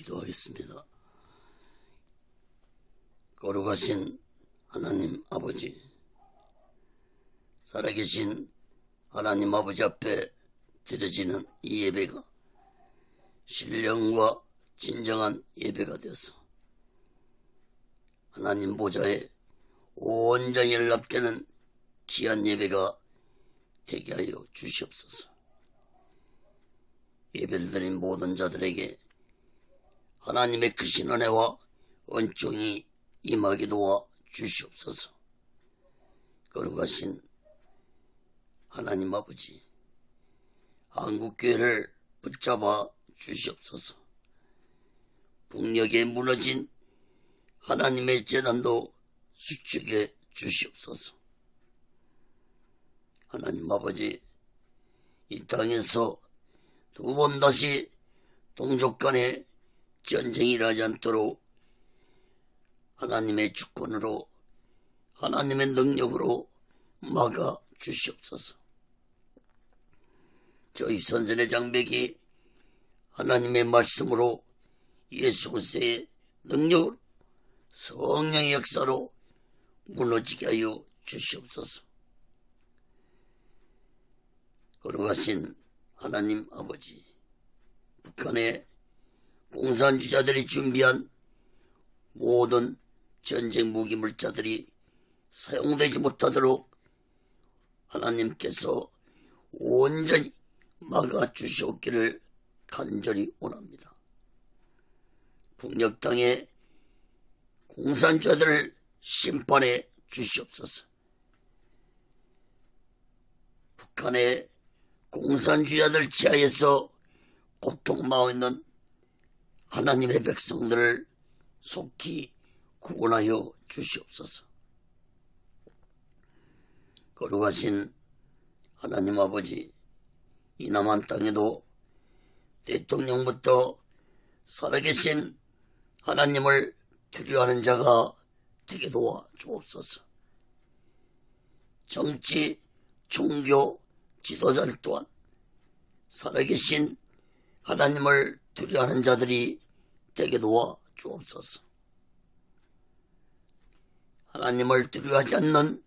기도하겠습니다. 거룩하신 하나님 아버지, 살아계신 하나님 아버지 앞에 드려지는 이 예배가 신령과 진정한 예배가 되어서 하나님 보좌에 온전히 연락되는 귀한 예배가 되게 하여 주시옵소서. 예배를 드린 모든 자들에게 하나님의 크신 은혜와 은총이 임하게 도와 주시옵소서. 거룩하신 하나님 아버지, 한국교회를 붙잡아 주시옵소서. 북녘에 무너진 하나님의 재단도 수축해 주시옵소서. 하나님 아버지, 이 땅에서 두 번 다시 동족 간에 전쟁이 일어나지 않도록 하나님의 주권으로, 하나님의 능력으로 막아 주시옵소서. 저희 선선의 장벽이 하나님의 말씀으로, 예수 그리스도의 능력으로, 성령의 역사로 무너지게 하여 주시옵소서. 거룩하신 하나님 아버지, 북한의 공산주의자들이 준비한 모든 전쟁 무기 물자들이 사용되지 못하도록 하나님께서 온전히 막아 주시옵기를 간절히 원합니다. 북녘 땅의 공산주의자들을 심판해 주시옵소서. 북한의 공산주의자들 지하에서 고통당하고 있는 하나님의 백성들을 속히 구원하여 주시옵소서. 거룩하신 하나님 아버지, 이 남한 땅에도 대통령부터 살아계신 하나님을 두려워하는 자가 되게 도와 주옵소서. 정치, 종교, 지도자들 또한 살아계신 하나님을 두려워하는 자들이 되게 도와 주옵소서. 하나님을 두려워하지 않는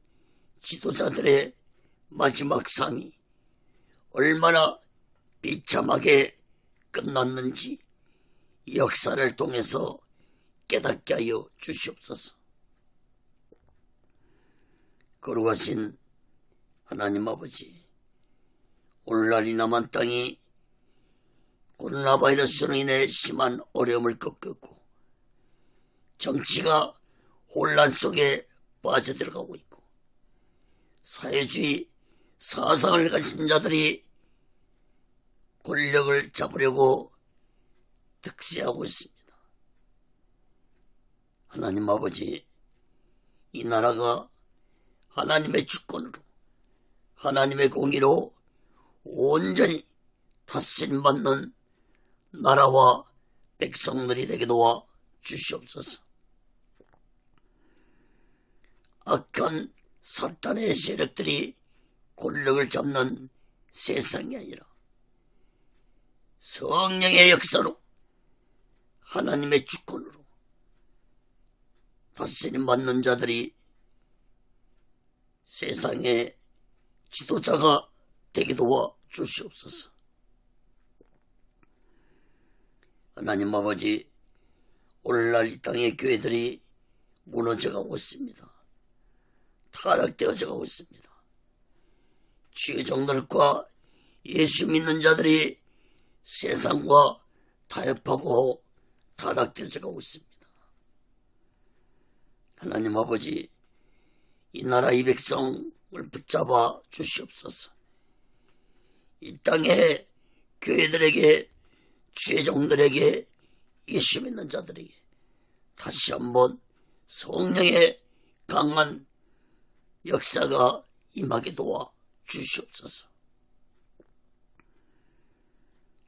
지도자들의 마지막 삶이 얼마나 비참하게 끝났는지 역사를 통해서 깨닫게 하여 주시옵소서. 거룩하신 하나님 아버지, 오늘날 이 남한 땅이 코로나 바이러스로 인해 심한 어려움을 겪었고 정치가 혼란 속에 빠져들어가고 있고 사회주의 사상을 가진 자들이 권력을 잡으려고 득세하고 있습니다. 하나님 아버지, 이 나라가 하나님의 주권으로, 하나님의 공의로 온전히 다스림받는 나라와 백성들이 되게 도와 주시옵소서. 악한 사탄의 세력들이 권력을 잡는 세상이 아니라 성령의 역사로, 하나님의 주권으로 다스림받는 자들이 세상의 지도자가 되게 도와 주시옵소서. 하나님 아버지, 오늘날 이 땅의 교회들이 무너져가고 있습니다. 타락되어져가고 있습니다. 죄종들과 예수 믿는 자들이 세상과 타협하고 타락되어져가고 있습니다. 하나님 아버지, 이 나라 이 백성을 붙잡아 주시옵소서. 이 땅의 교회들에게, 죄종들에게, 예수 믿는 자들에게 다시 한번 성령의 강한 역사가 임하게 도와 주시옵소서.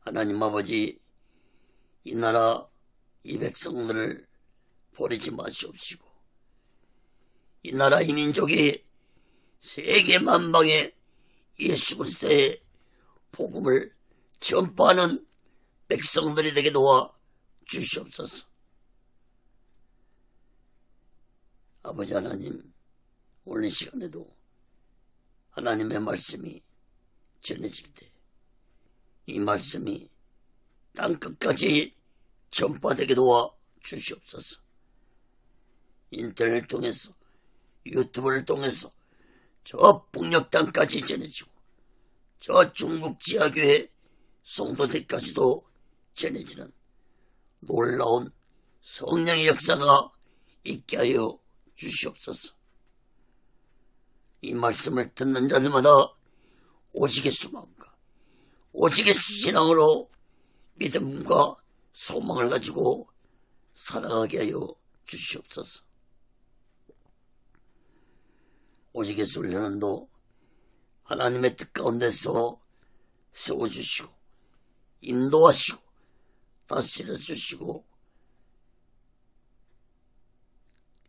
하나님 아버지, 이 나라 이 백성들을 버리지 마시옵시고 이 나라 이 민족이 세계 만방에 예수 그리스도의 복음을 전파하는 백성들이 되게 도와 주시옵소서. 아버지 하나님, 오늘 시간에도 하나님의 말씀이 전해질 때 이 말씀이 땅끝까지 전파되게 도와 주시옵소서. 인터넷을 통해서, 유튜브를 통해서 저 북녘 땅까지 전해지고 저 중국 지하교회 성도들까지도 전해지는 놀라운 성령의 역사가 있게 하여 주시옵소서. 이 말씀을 듣는 자들마다 오직의 수마음과 오직의 신앙으로 믿음과 소망을 가지고 살아가게 하여 주시옵소서. 오직의 훈련도 하나님의 뜻 가운데서 세워주시고 인도하시고 다스려 주시고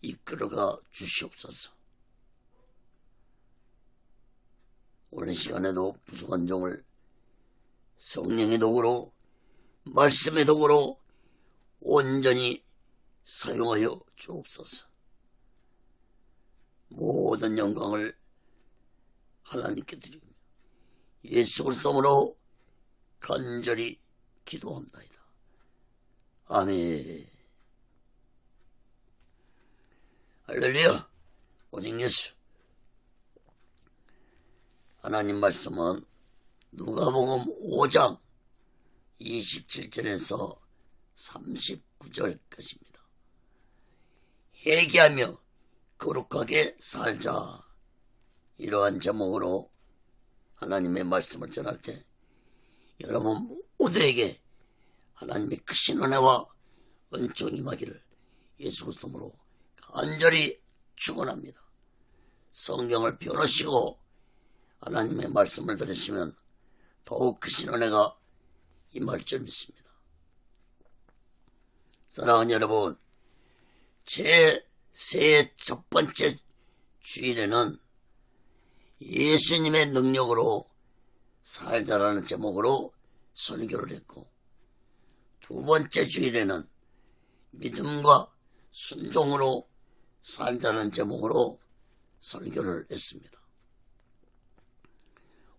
이끌어가 주시옵소서. 오늘 시간에도 부족한 종을 성령의 도구로 말씀의 도구로 온전히 사용하여 주옵소서. 모든 영광을 하나님께 드리며 예수 그리스도로 간절히 기도합나이다. 아멘. 할렐루야. 오직 예수. 하나님 말씀은 누가복음 5장 27절에서 39절까지입니다. 회개하며 거룩하게 살자. 이러한 제목으로 하나님의 말씀을 전할 때 여러분 모두에게 하나님의 크신 은혜와 은총이 임하기를 예수 그리스도로 간절히 축원합니다. 성경을 펴놓으시고 하나님의 말씀을 들으시면 더욱 크신 은혜가 임할 줄 믿습니다. 사랑하는 여러분, 제 새해 첫 번째 주일에는 예수님의 능력으로 살자라는 제목으로 설교를 했고, 두 번째 주일에는 믿음과 순종으로 살자는 제목으로 설교를 했습니다.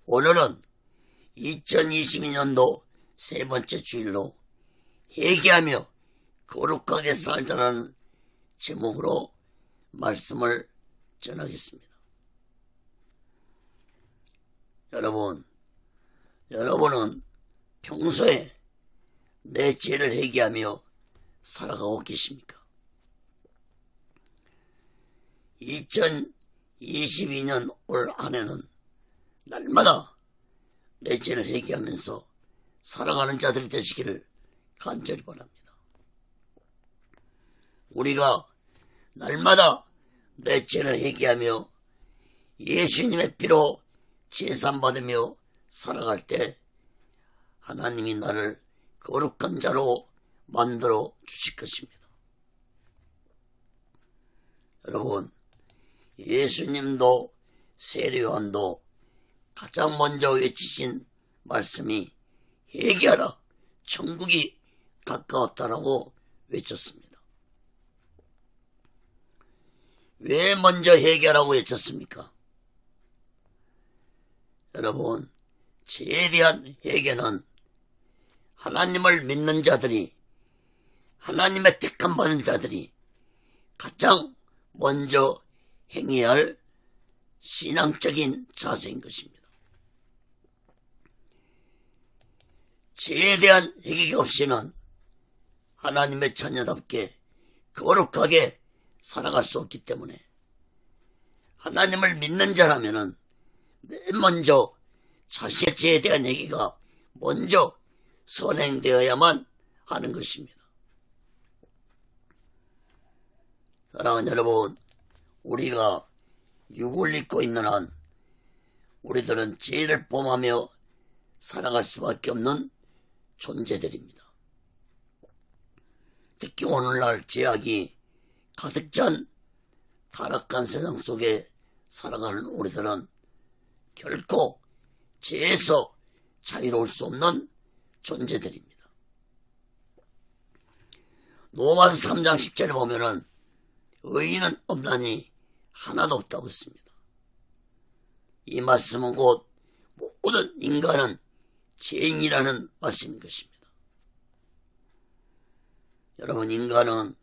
오늘은 2022년도 세 번째 주일로 회개하며 거룩하게 살자라는 제목으로 말씀을 전하겠습니다. 여러분은 평소에 내 죄를 회개하며 살아가고 계십니까? 2022년 올 한해는 날마다 내 죄를 회개하면서 살아가는 자들이 되시기를 간절히 바랍니다. 우리가 날마다 내 죄를 회개하며 예수님의 피로 제산받으며 살아갈 때 하나님이 나를 거룩한 자로 만들어 주실 것입니다. 여러분, 예수님도 세례요한도 가장 먼저 외치신 말씀이 회개하라, 천국이 가까웠다라고 외쳤습니다. 왜 먼저 회개하라고 외쳤습니까? 여러분, 죄에 대한 회개는 하나님을 믿는 자들이, 하나님의 택함 받은 자들이 가장 먼저 행해야 할 신앙적인 자세인 것입니다. 죄에 대한 회개가 없이는 하나님의 자녀답게 거룩하게 살아갈 수 없기 때문에 하나님을 믿는 자라면은 맨 먼저 자신의 죄에 대한 회개가 먼저 선행되어야만 하는 것입니다. 사랑하는 여러분, 우리가 육을 입고 있는 한 우리들은 죄를 범하며 살아갈 수밖에 없는 존재들입니다. 특히 오늘날 죄악이 가득 찬 타락한 세상 속에 살아가는 우리들은 결코 죄에서 자유로울 수 없는 존재들입니다. 로마서 3장 10절에 보면은 의인은 없나니 하나도 없다고 했습니다. 이 말씀은 곧 모든 인간은 죄인이라는 말씀인 것입니다. 여러분, 인간은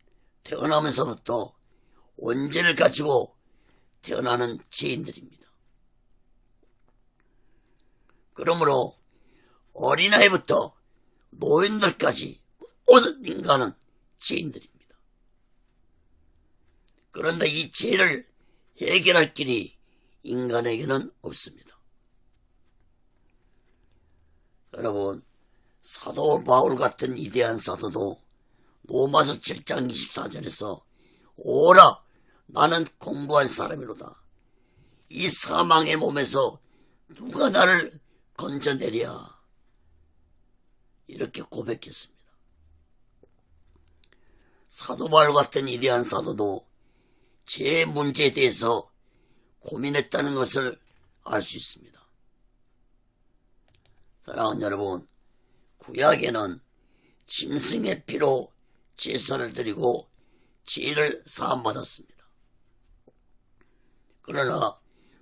태어나면서부터 원죄를 가지고 태어나는 죄인들입니다. 그러므로 어린아이부터 노인들까지 모든 인간은 죄인들입니다. 그런데 이 죄를 해결할 길이 인간에게는 없습니다. 여러분, 사도 바울 같은 위대한 사도도 로마서 7장 24절에서 오라 나는 공고한 사람이로다. 이 사망의 몸에서 누가 나를 건져내랴. 이렇게 고백했습니다. 사도 바울 같은 위대한 사도도 죄 문제에 대해서 고민했다는 것을 알 수 있습니다. 사랑하는 여러분, 구약에는 짐승의 피로 제사를 드리고 죄를 사함받았습니다. 그러나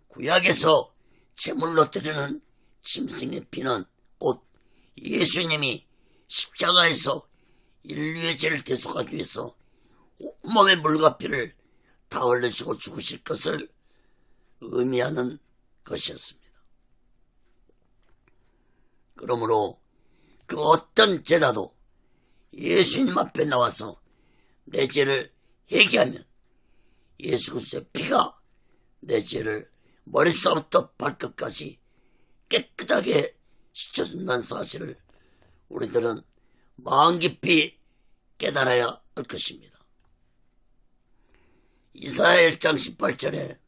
구약에서 제물로 드리는 짐승의 피는 곧 예수님이 십자가에서 인류의 죄를 대속하기 위해서 온몸의 물과 피를 다 흘리시고 죽으실 것을 의미하는 것이었습니다. 그러므로 그 어떤 죄라도 예수님 앞에 나와서 내 죄를 회개하면 예수 그리스도의 피가 내 죄를 머릿속부터 발끝까지 깨끗하게 씻어준다는 사실을 우리들은 마음 깊이 깨달아야 할 것입니다. 이사야 1장 18절에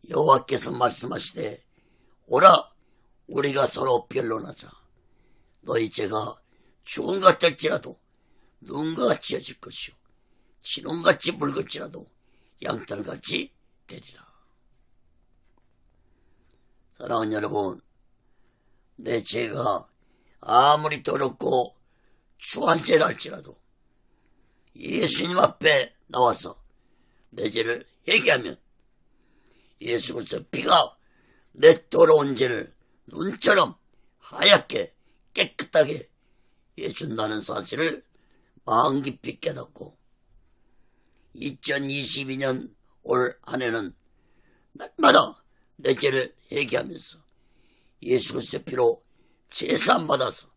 여호와께서 말씀하시되 오라 우리가 서로 변론하자. 너희 죄가 죽음 같을지라도 눈과 같이 해질 것이요 진홍같이 붉을지라도 양털같이 되리라. 사랑하는 여러분, 내 죄가 아무리 더럽고 추한 죄를 할지라도 예수님 앞에 나와서 내 죄를 회개하면 예수 그리스도의 피가 내 더러운 죄를 눈처럼 하얗게 깨끗하게 해준다는 사실을 마음 깊이 깨닫고 2022년 올 한해는 날마다 내 죄를 회개하면서 예수 그리스도의 피로 제사함받아서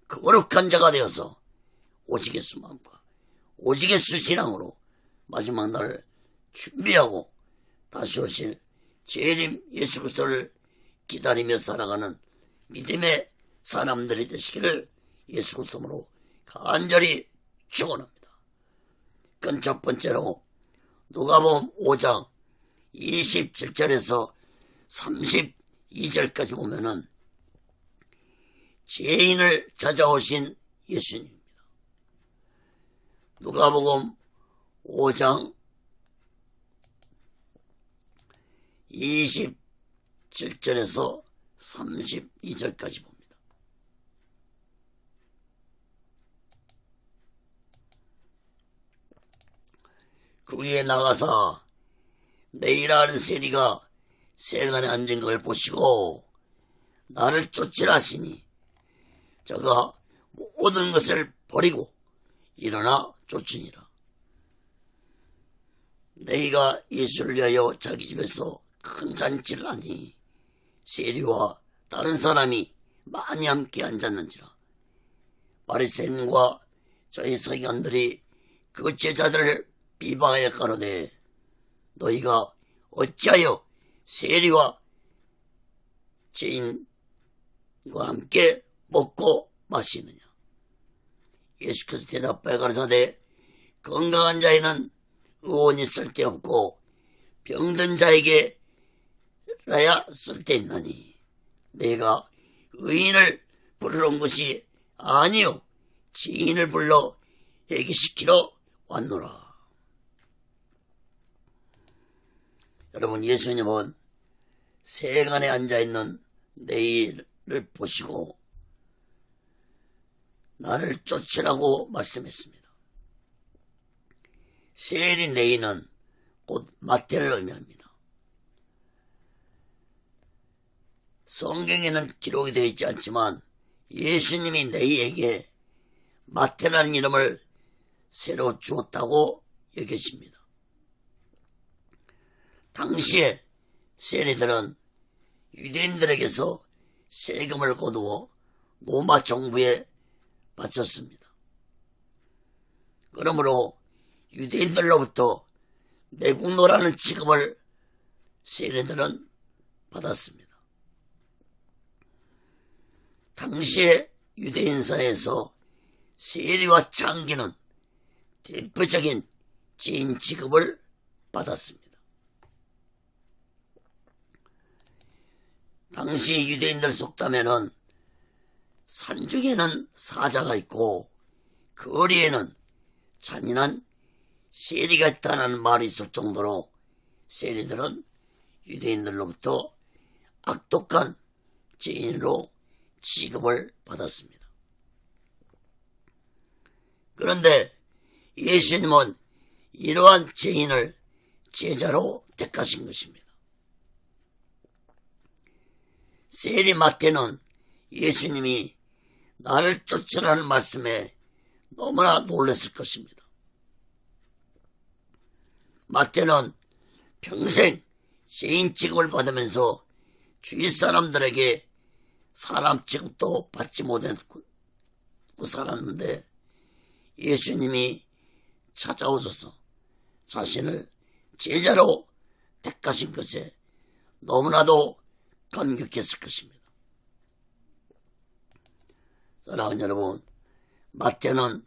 거룩한 자가 되어서 오직 예수 마음과 오직 예수 신앙으로 마지막 날을 준비하고 다시 오실 재림 예수 그리스도를 기다리며 살아가는 믿음의 사람들이 되시기를 예수 그리스도로 간절히 축원합니다. 그건 첫 번째로 누가복음 5장 27절에서 32절까지 보면은 죄인을 찾아오신 예수님입니다. 누가복음 5장 27절에서 32절까지 봅니다. 그 위에 나가서 내일하는 세리가 세간에 앉은 걸 보시고 나를 쫓으라 하시니 저가 모든 것을 버리고 일어나 쫓으니라. 너희가 예수를 위하여 자기 집에서 큰 잔치를 하니 세리와 다른 사람이 많이 함께 앉았는지라. 바리새인과 저희 서기관들이 그 제자들을 비방하여 가로되 너희가 어찌하여 세리와 죄인과 함께 먹고 마시느냐. 예수께서 대답하여 가라사대 건강한 자에는 의원이 쓸데없고 병든 자에게 라야 쓸데있나니 내가 의인을 부르러 온 것이 아니요 죄인을 불러 회개시키러 왔노라. 여러분, 예수님은 세간에 앉아있는 내일을 보시고 나를 쫓으라고 말씀했습니다. 세리 네이는 곧 마태를 의미합니다. 성경에는 기록이 되어 있지 않지만 예수님이 네이에게 마태라는 이름을 새로 주었다고 여겨집니다. 당시에 세리들은 유대인들에게서 세금을 거두어 로마 정부에 바쳤습니다. 그러므로 유대인들로부터 매국노라는 취급을 세리들은 받았습니다. 당시의 유대인 사회에서 세리와 창기는 대표적인 죄인 취급을 받았습니다. 당시 유대인들 속담에는 산중에는 사자가 있고 거리에는 잔인한 세리가 있다는 말이 있을 정도로 세리들은 유대인들로부터 악독한 죄인으로 취급을 받았습니다. 그런데 예수님은 이러한 죄인을 제자로 택하신 것입니다. 세리 마태는 예수님이 나를 쫓으라는 말씀에 너무나 놀랐을 것입니다. 마태는 평생 죄인 취급을 받으면서 주위 사람들에게 사람 취급도 받지 못했고 살았는데 예수님이 찾아오셔서 자신을 제자로 택하신 것에 너무나도 감격했을 것입니다. 사랑하는 여러분, 마태는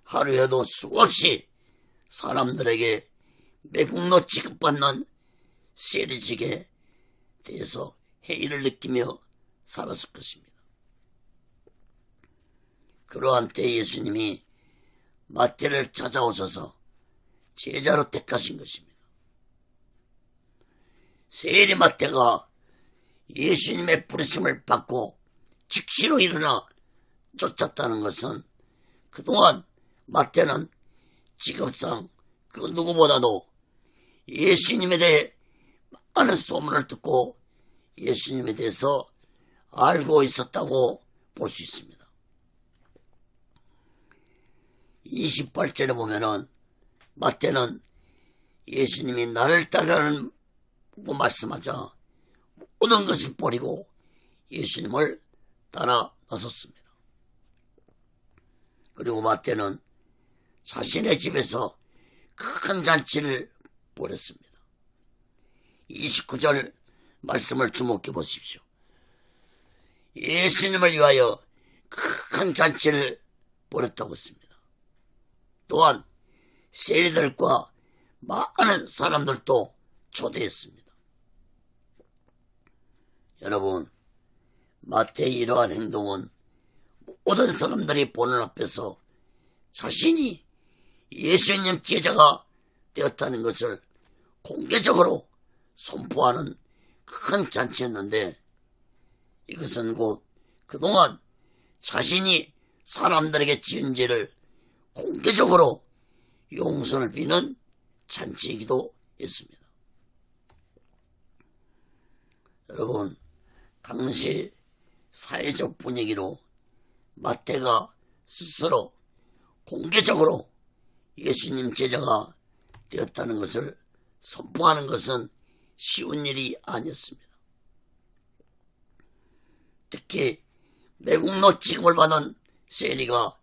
하루에도 수없이 사람들에게 매국노 취급받는 세리직에 대해서 회의를 느끼며 살았을 것입니다. 그러한 때 예수님이 마태를 찾아오셔서 제자로 택하신 것입니다. 세리 마태가 예수님의 부르심을 받고 즉시로 일어나 쫓았다는 것은 그동안 마태는 직업상 그 누구보다도 예수님에 대해 많은 소문을 듣고 예수님에 대해서 알고 있었다고 볼 수 있습니다. 28절에 보면은 마태는 예수님이 나를 따르라는 말씀하자 모든 것을 버리고 예수님을 따라 나섰습니다. 그리고 마태는 자신의 집에서 큰 잔치를 벌였습니다. 29절 말씀을 주목해 보십시오. 예수님을 위하여 큰 잔치를 벌였다고 했습니다. 또한 세리들과 많은 사람들도 초대했습니다. 여러분, 마태의 이러한 행동은 모든 사람들이 보는 앞에서 자신이 예수님 제자가 되었다는 것을 공개적으로 선포하는 큰 잔치였는데 이것은 곧 그동안 자신이 사람들에게 지은 죄를 공개적으로 용서를 비는 잔치이기도 했습니다. 여러분, 당시 사회적 분위기로 마태가 스스로 공개적으로 예수님 제자가 되었다는 것을 선포하는 것은 쉬운 일이 아니었습니다. 특히 매국노 취급을 받은 세리가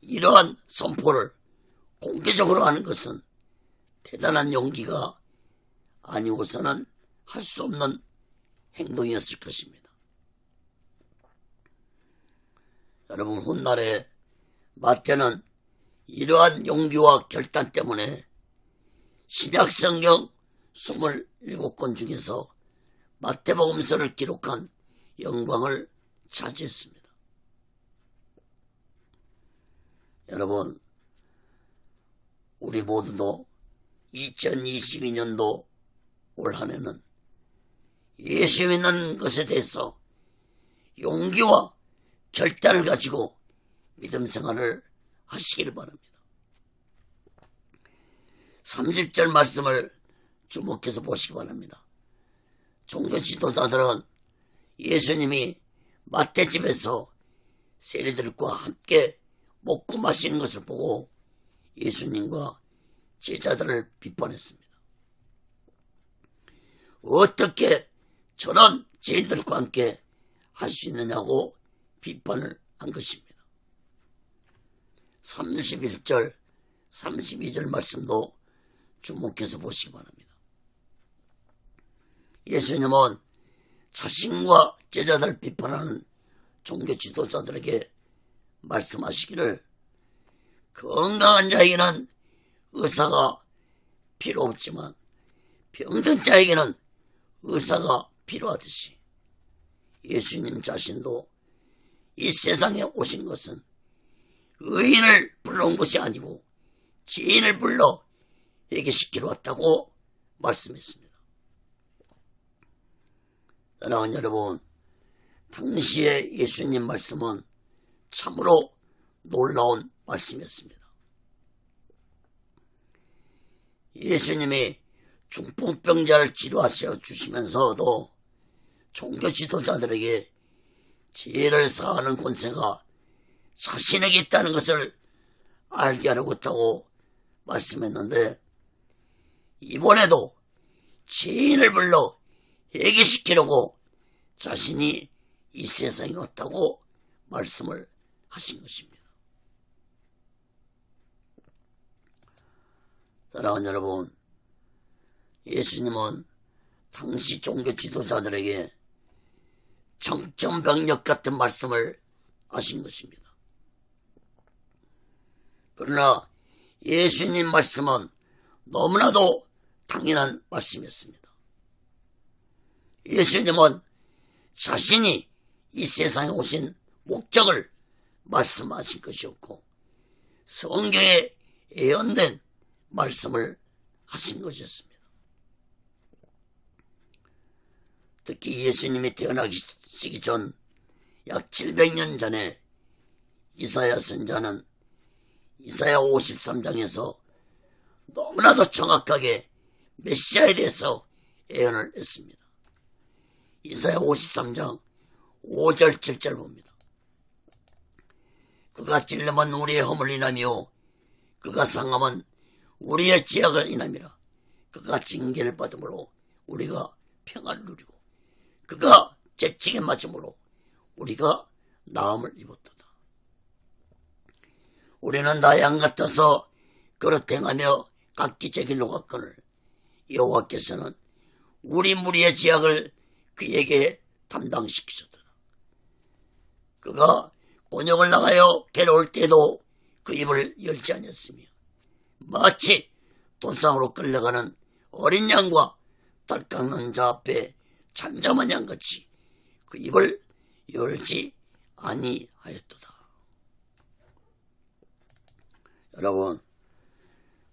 이러한 선포를 공개적으로 하는 것은 대단한 용기가 아니고서는 할 수 없는 행동이었을 것입니다. 여러분, 훗날에 마태는 이러한 용기와 결단 때문에 신약성경 27권 중에서 마태복음서를 기록한 영광을 차지했습니다. 여러분, 우리 모두도 2022년도 올 한 해는 예수 믿는 것에 대해서 용기와 결단을 가지고 믿음 생활을 하시길 바랍니다. 30절 말씀을 주목해서 보시기 바랍니다. 종교 지도자들은 예수님이 마태집에서 세리들과 함께 먹고 마시는 것을 보고 예수님과 제자들을 비판했습니다. 어떻게 저런 죄인들과 함께 할 수 있느냐고 비판을 한 것입니다. 31절, 32절 말씀도 주목해서 보시기 바랍니다. 예수님은 자신과 제자들을 비판하는 종교 지도자들에게 말씀하시기를 건강한 자에게는 의사가 필요 없지만 병든 자에게는 의사가 필요하듯이 예수님 자신도 이 세상에 오신 것은 의인을 불러온 것이 아니고 죄인을 불러 회개시키러 왔다고 말씀했습니다. 사랑하는 여러분, 당시의 예수님 말씀은 참으로 놀라운 말씀이었습니다. 예수님이 중풍병자를 치료하셔 주시면서도 종교 지도자들에게 죄를 사하는 권세가 자신에게 있다는 것을 알게 하려고 했다고 말씀했는데, 이번에도 죄인을 불러 회개시키려고 자신이 이 세상에 왔다고 말씀을 하신 것입니다. 사랑하는 여러분, 예수님은 당시 종교 지도자들에게 정천벽력 같은 말씀을 하신 것입니다. 그러나 예수님 말씀은 너무나도 당연한 말씀이었습니다. 예수님은 자신이 이 세상에 오신 목적을 말씀하신 것이었고 성경에 예언된 말씀을 하신 것이었습니다. 특히 예수님이 태어나시기 전 약 700년 전에 이사야 선지자는 이사야 53장에서 너무나도 정확하게 메시아에 대해서 예언을 했습니다. 이사야 53장 5절 7절 봅니다. 그가 찔림은 우리의 허물 인하며 그가 상함은 우리의 죄악을 인함이라. 그가 징계를 받음으로 우리가 평안을 누리고 그가 재치게 맞음으로 우리가 나음을 입었도다. 우리는 나 양 같아서 그릇 행하며 각기 제 길로 갔거늘 여호와께서는 우리 무리의 죄악을 그에게 담당시키셨도다. 그가 곤욕을 나가여 괴로울 때도 그 입을 열지 아니었으며 마치 도상으로 끌려가는 어린 양과 덜 깎는 자 앞에 잠잠한 양같이 그 입을 열지 아니하였도다. 여러분,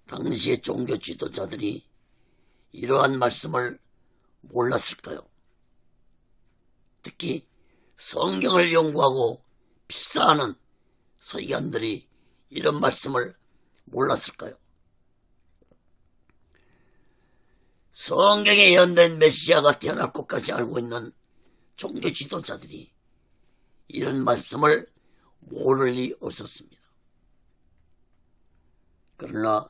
당시의 종교 지도자들이 이러한 말씀을 몰랐을까요? 특히 성경을 연구하고 필사하는 서기관들이 이런 말씀을 몰랐을까요? 성경에 예언된 메시아가 태어날 것까지 알고 있는 종교 지도자들이 이런 말씀을 모를 리 없었습니다. 그러나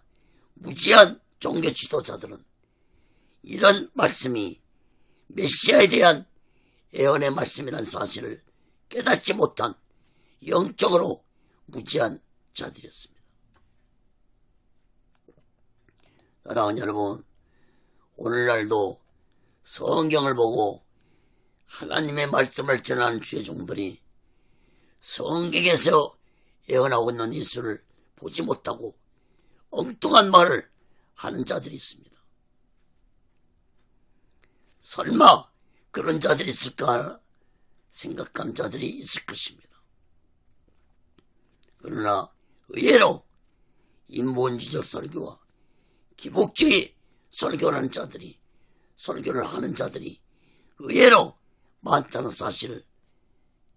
무지한 종교 지도자들은 이런 말씀이 메시아에 대한 예언의 말씀이라는 사실을 깨닫지 못한 영적으로 무지한 자들이었습니다. 사랑하는 여러분, 오늘날도 성경을 보고 하나님의 말씀을 전하는 주의 종들이 성경에서 예언하고 있는 예수를 보지 못하고 엉뚱한 말을 하는 자들이 있습니다. 설마 그런 자들이 있을까 생각하는 자들이 있을 것입니다. 그러나 의외로 인본주의적 설교와 기복주의 설교를 하는 자들이 의외로 많다는 사실을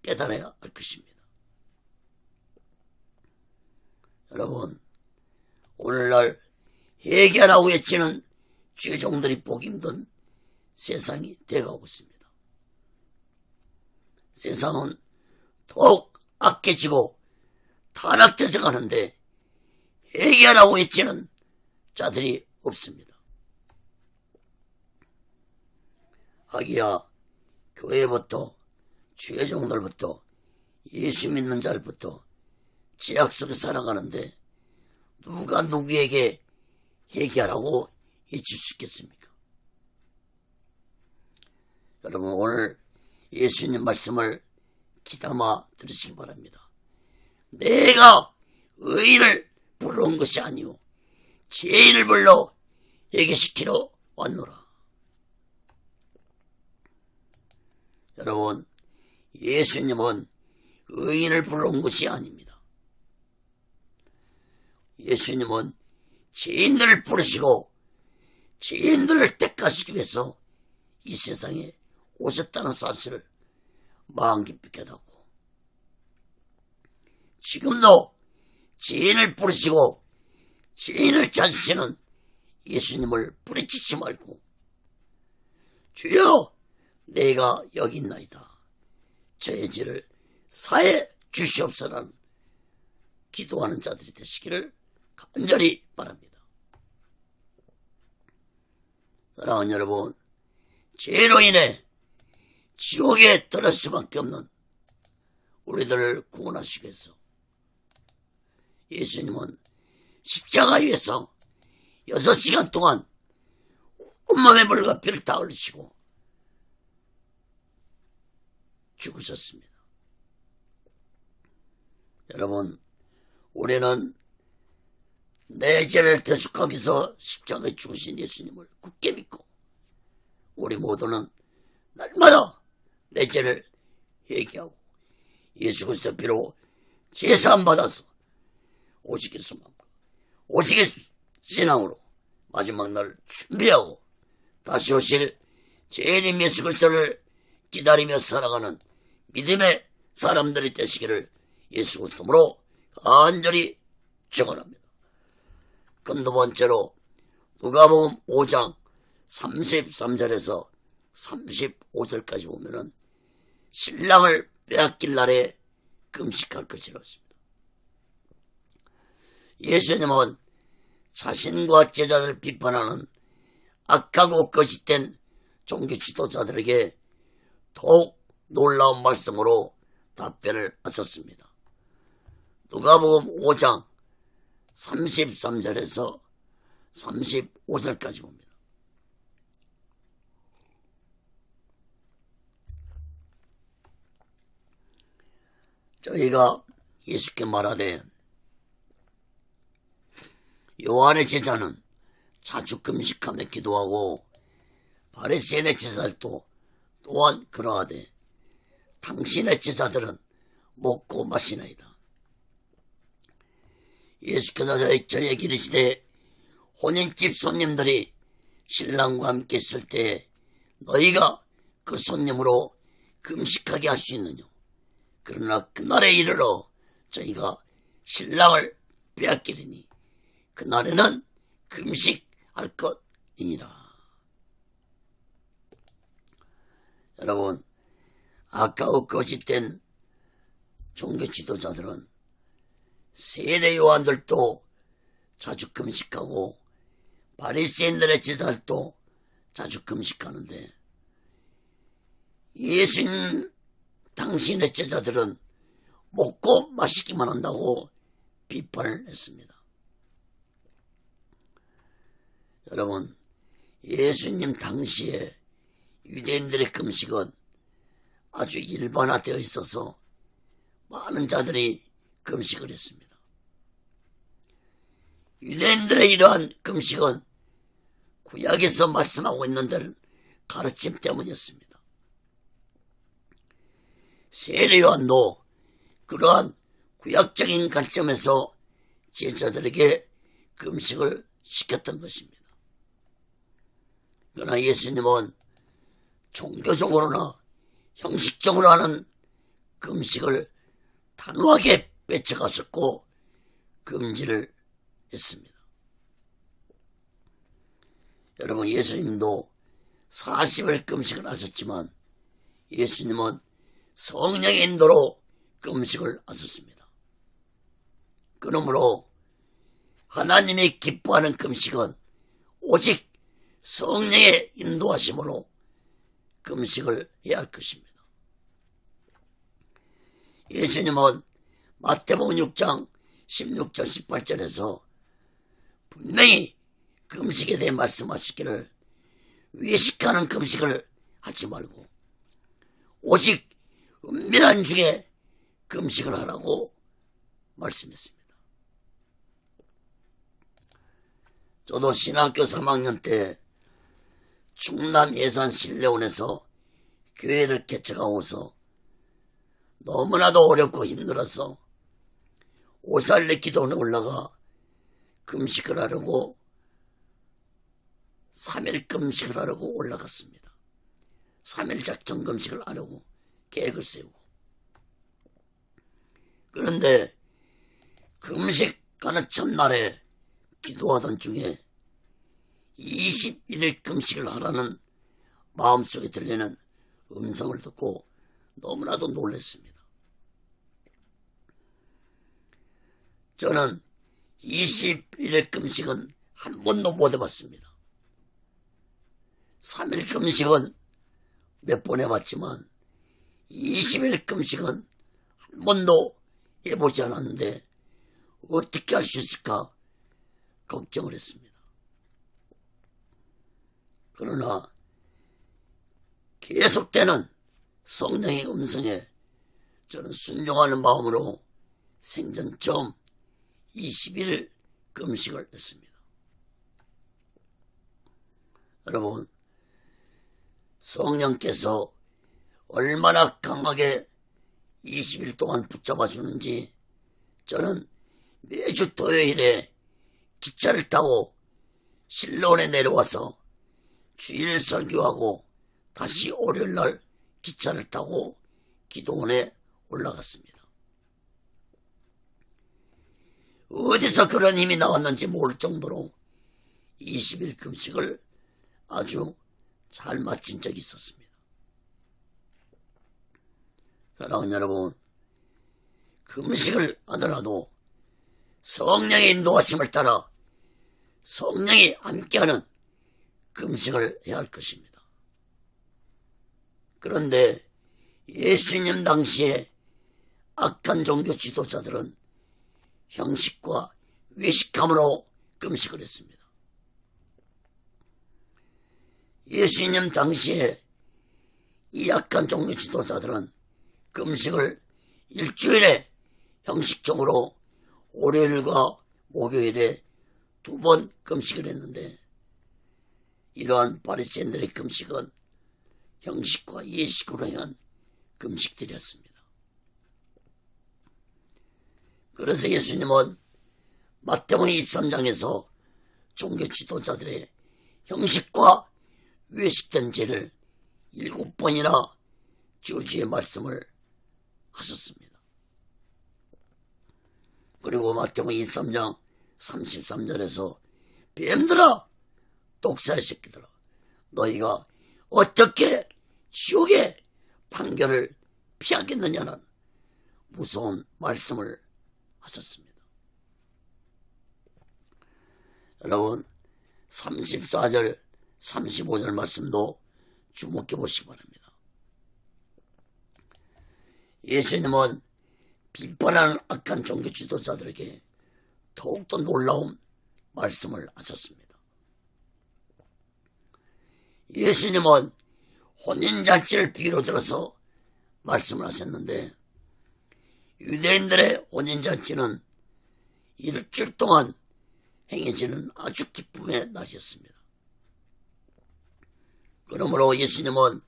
깨달아야 할 것입니다. 여러분, 오늘날 회개하라고 외치는 죄종들이 보기 힘든 세상이 되어가고 있습니다. 세상은 더욱 악해지고 타락되어 가는데 회개하라고 외치는 자들이 없습니다. 하기야 교회부터 죄종들부터 예수 믿는 자들부터 죄악 속에 살아가는데 누가 누구에게 회개하라고 외칠 수 있겠습니까? 여러분, 오늘 예수님 말씀을 귀담아 들으시기 바랍니다. 내가 의인을 부르는 것이 아니오 죄인을 불러 회개시키러 왔노라. 여러분, 예수님은 의인을 부르는 것이 아닙니다. 예수님은 죄인들을 부르시고 죄인들을 택하시기 위해서 이 세상에 오셨다는 사실을 마음 깊이 깨닫고, 지금도 죄인을 부르시고 죄인을 찾으시는 예수님을 부르치지 말고 주여 내가 여기 있나이다, 저의 죄를 사해 주시옵소서라는 기도하는 자들이 되시기를 간절히 바랍니다. 사랑하는 여러분, 죄로 인해 지옥에 들을 수밖에 없는 우리들을 구원하시기 위해서 예수님은 십자가 위에서 6시간 동안 온몸의 물과 피를 다 흘리시고 죽으셨습니다. 여러분, 우리는 내 죄를 대속하기 위해서 십자가에 죽으신 예수님을 굳게 믿고 우리 모두는 날마다 내 죄를 회개하고 예수 그리스도의 피로 제사함 받아서 오직의 소망과 오직의 신앙으로 마지막 날을 준비하고 다시 오실 죄인인 예수 그리스도를 기다리며 살아가는 믿음의 사람들이 되시기를 예수 그리스도로 간절히 축원합니다. 그럼 두 번째로 누가복음 5장 33절에서 35절까지 보면은 신랑을 빼앗길 날에 금식할 것이라고 했습니다. 예수님은 자신과 제자들을 비판하는 악하고 거짓된 종교 지도자들에게 더욱 놀라운 말씀으로 답변을 하셨습니다. 누가복음 5장 33절에서 35절까지 봅니다. 저희가 예수께 말하되 요한의 제자는 자주 금식하며 기도하고 바리새인의 제자들도 또한 그러하되 당신의 제자들은 먹고 마시나이다. 예수께서 저에게 이르시되 혼인집 손님들이 신랑과 함께 있을 때 너희가 그 손님으로 금식하게 할 수 있느냐? 그러나 그날에 이르러 저희가 신랑을 빼앗기리니 그날에는 금식할 것이니라. 여러분, 아까워 거짓된 종교 지도자들은 세례 요한들도 자주 금식하고 바리새인들의 제자들도 자주 금식하는데 예수님 당신의 제자들은 먹고 마시기만 한다고 비판을 했습니다. 여러분, 예수님 당시에 유대인들의 금식은 아주 일반화되어 있어서 많은 자들이 금식을 했습니다. 유대인들의 이러한 금식은 구약에서 말씀하고 있는 데는 가르침 때문이었습니다. 세례 요한도 그러한 구약적인 관점에서 제자들에게 금식을 시켰던 것입니다. 그러나 예수님은 종교적으로나 형식적으로 하는 금식을 단호하게 빼쳐갔었고 금지를 했습니다. 여러분, 예수님도 40일 금식을 하셨지만 예수님은 성령의 인도로 금식을 하셨습니다. 그러므로 하나님이 기뻐하는 금식은 오직 성령의 인도하심으로 금식을 해야 할 것입니다. 예수님은 마태복음 6장 16절 18절에서 분명히 금식에 대해 말씀하시기를 외식하는 금식을 하지 말고 오직 은밀한 중에 금식을 하라고 말씀했습니다. 저도 신학교 3학년 때 충남 예산 신례원에서 교회를 개척하고서 너무나도 어렵고 힘들어서 오살레 기도원에 올라가 금식을 하려고 3일 금식을 하려고 올라갔습니다. 3일 작정 금식을 하려고 계획을 세우고, 그런데 금식하는 첫날에 기도하던 중에 21일 금식을 하라는 마음속에 들리는 음성을 듣고 너무나도 놀랐습니다. 저는 21일 금식은 한 번도 못 해봤습니다. 3일 금식은 몇 번 해봤지만 20일 금식은 한 번도 해보지 않았는데 어떻게 할 수 있을까 걱정을 했습니다. 그러나 계속되는 성령의 음성에 저는 순종하는 마음으로 생전 처음 20일 금식을 했습니다. 여러분, 성령께서 얼마나 강하게 20일 동안 붙잡아 주는지 저는 매주 토요일에 기차를 타고 신로원에 내려와서 주일 설교하고 다시 월요일날 기차를 타고 기도원에 올라갔습니다. 어디서 그런 힘이 나왔는지 모를 정도로 20일 금식을 아주 잘 마친 적이 있었습니다. 사랑하는 여러분, 금식을 하더라도 성령의 인도하심을 따라 성령이 함께하는 금식을 해야 할 것입니다. 그런데 예수님 당시에 악한 종교 지도자들은 형식과 외식함으로 금식을 했습니다. 예수님 당시에 이 악한 종교 지도자들은 금식을 일주일에 형식적으로 월요일과 목요일에 2번 금식을 했는데, 이러한 바리새인들의 금식은 형식과 예식으로 행한 금식들이었습니다. 그래서 예수님은 마태복음 23장에서 종교 지도자들의 형식과 외식된 죄를 7번이나 저주의 말씀을 하셨습니다. 그리고 마태복음 23장 33절에서 뱀들아, 독사의 새끼들아, 너희가 어떻게 지옥의 판결을 피하겠느냐는 무서운 말씀을 하셨습니다. 여러분, 34절 35절 말씀도 주목해 보시기 바랍니다. 예수님은 비판하는 악한 종교 지도자들에게 더욱더 놀라운 말씀을 하셨습니다. 예수님은 혼인잔치를 비유로 들어서 말씀을 하셨는데, 유대인들의 혼인잔치는 일주일 동안 행해지는 아주 기쁨의 날이었습니다. 그러므로 예수님은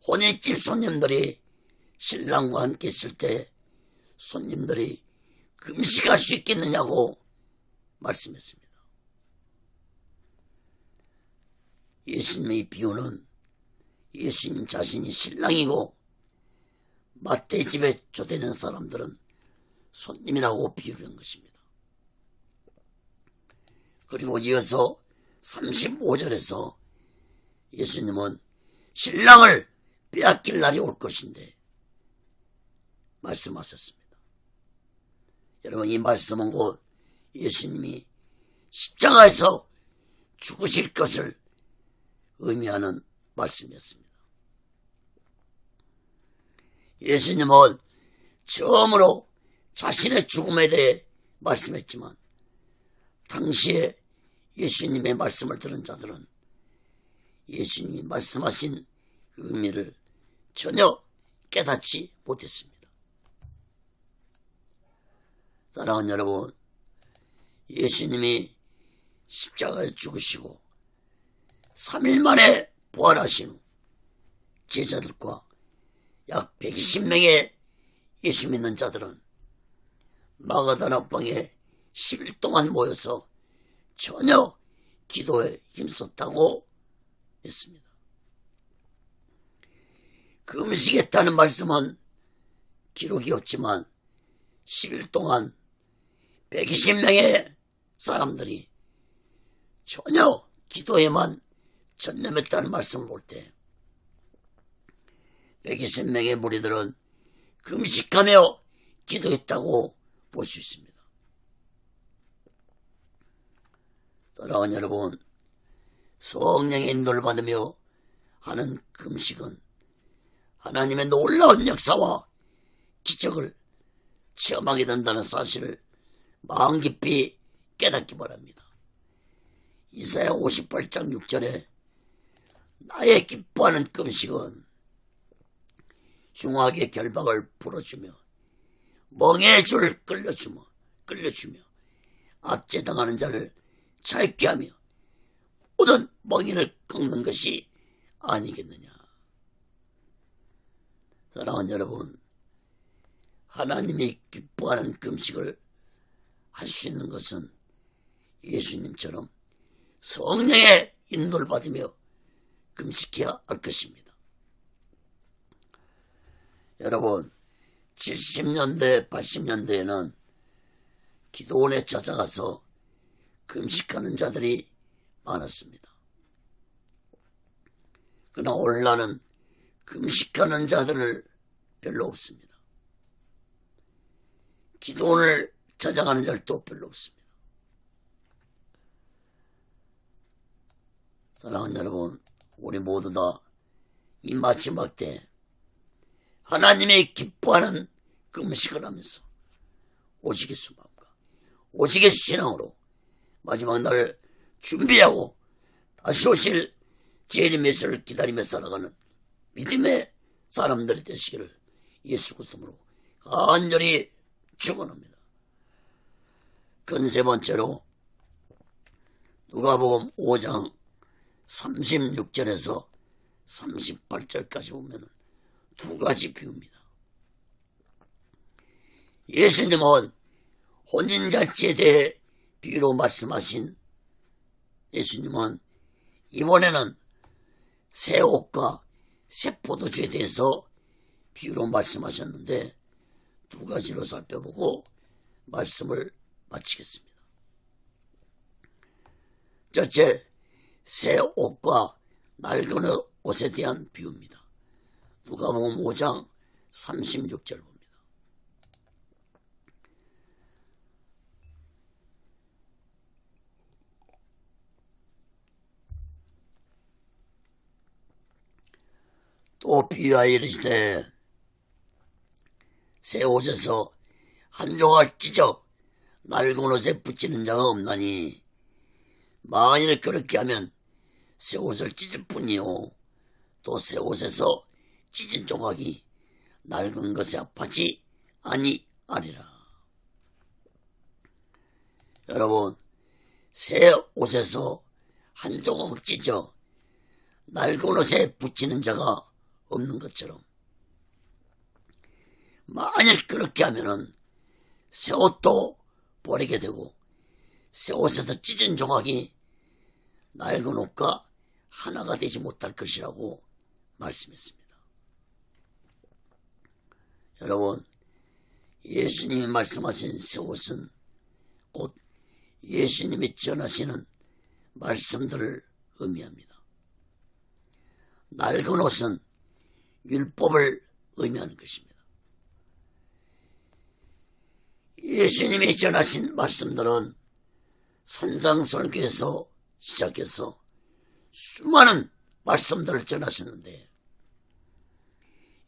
혼인집 손님들이 신랑과 함께 있을 때 손님들이 금식할 수 있겠느냐고 말씀했습니다. 예수님의 비유는 예수님 자신이 신랑이고 마태의 집에 초대된 사람들은 손님이라고 비유한 것입니다. 그리고 이어서 35절에서 예수님은 신랑을 빼앗길 날이 올 것인데 말씀하셨습니다. 여러분, 이 말씀은 곧 예수님이 십자가에서 죽으실 것을 의미하는 말씀이었습니다. 예수님은 처음으로 자신의 죽음에 대해 말씀했지만 당시에 예수님의 말씀을 들은 자들은 예수님이 말씀하신 의미를 전혀 깨닫지 못했습니다. 사랑하는 여러분, 예수님이 십자가에 죽으시고 3일 만에 부활하신 후 제자들과 약 120명의 예수 믿는 자들은 마가다나 방에 10일 동안 모여서 전혀 기도에 힘썼다고 했습니다. 금식했다는 말씀은 기록이 없지만 10일 동안 120명의 사람들이 전혀 기도에만 전념했다는 말씀을 볼 때 120명의 무리들은 금식하며 기도했다고 볼 수 있습니다. 사랑하는 여러분, 성령의 인도를 받으며 하는 금식은 하나님의 놀라운 역사와 기적을 체험하게 된다는 사실을 마음 깊이 깨닫기 바랍니다. 이사야 58장 6절에 나의 기뻐하는 금식은 흉악의 결박을 풀어주며 멍에의 줄을 끌려주며 압제당하는 자를 자유케 하며 모든 멍에를 꺾는 것이 아니겠느냐. 사랑하는 여러분, 하나님이 기뻐하는 금식을 할 수 있는 것은 예수님처럼 성령의 인도를 받으며 금식해야 할 것입니다. 여러분, 70년대, 80년대에는 기도원에 찾아가서 금식하는 자들이 많았습니다. 그러나 오늘날은 금식하는 자들을 별로 없습니다. 기도원을 찾아가는 자들도 별로 없습니다. 사랑하는 여러분, 우리 모두 다 이 마지막 때 하나님의 기뻐하는 금식을 하면서 오시겠수 마음과 오시겠수 신앙으로 마지막 날을 준비하고 다시 오실 재림 예수를 기다리며 살아가는 믿음의 사람들이 되시기를 예수 그리스도로 간절히 축원합니다. 세 번째로 누가복음 5장 36절에서 38절까지 보면 두 가지 비유입니다. 예수님은 혼인잔치에 대해 비유로 말씀하신 예수님은 이번에는 새 옷과 새 포도주에 대해서 비유로 말씀하셨는데 두 가지로 살펴보고 말씀을 마치겠습니다. 첫째, 새 옷과 낡은 옷에 대한 비유입니다. 누가복음 5장 36절 봅니다. 또 비유하여 이르시되 새 옷에서 한 조각 찢어 낡은 옷에 붙이는 자가 없나니 만일 그렇게 하면 새 옷을 찢을 뿐이요 또 새 옷에서 찢은 조각이 낡은 것에 합하지 아니하리라. 여러분, 새 옷에서 한 조각 찢어 낡은 옷에 붙이는 자가 없는 것처럼 만약 그렇게 하면은 새 옷도 버리게 되고 새 옷에서 찢은 조각이 낡은 옷과 하나가 되지 못할 것이라고 말씀했습니다. 여러분, 예수님이 말씀하신 새 옷은 곧 예수님이 전하시는 말씀들을 의미합니다. 낡은 옷은 율법을 의미하는 것입니다. 예수님이 전하신 말씀들은 산상설교에서 시작해서 수많은 말씀들을 전하시는데,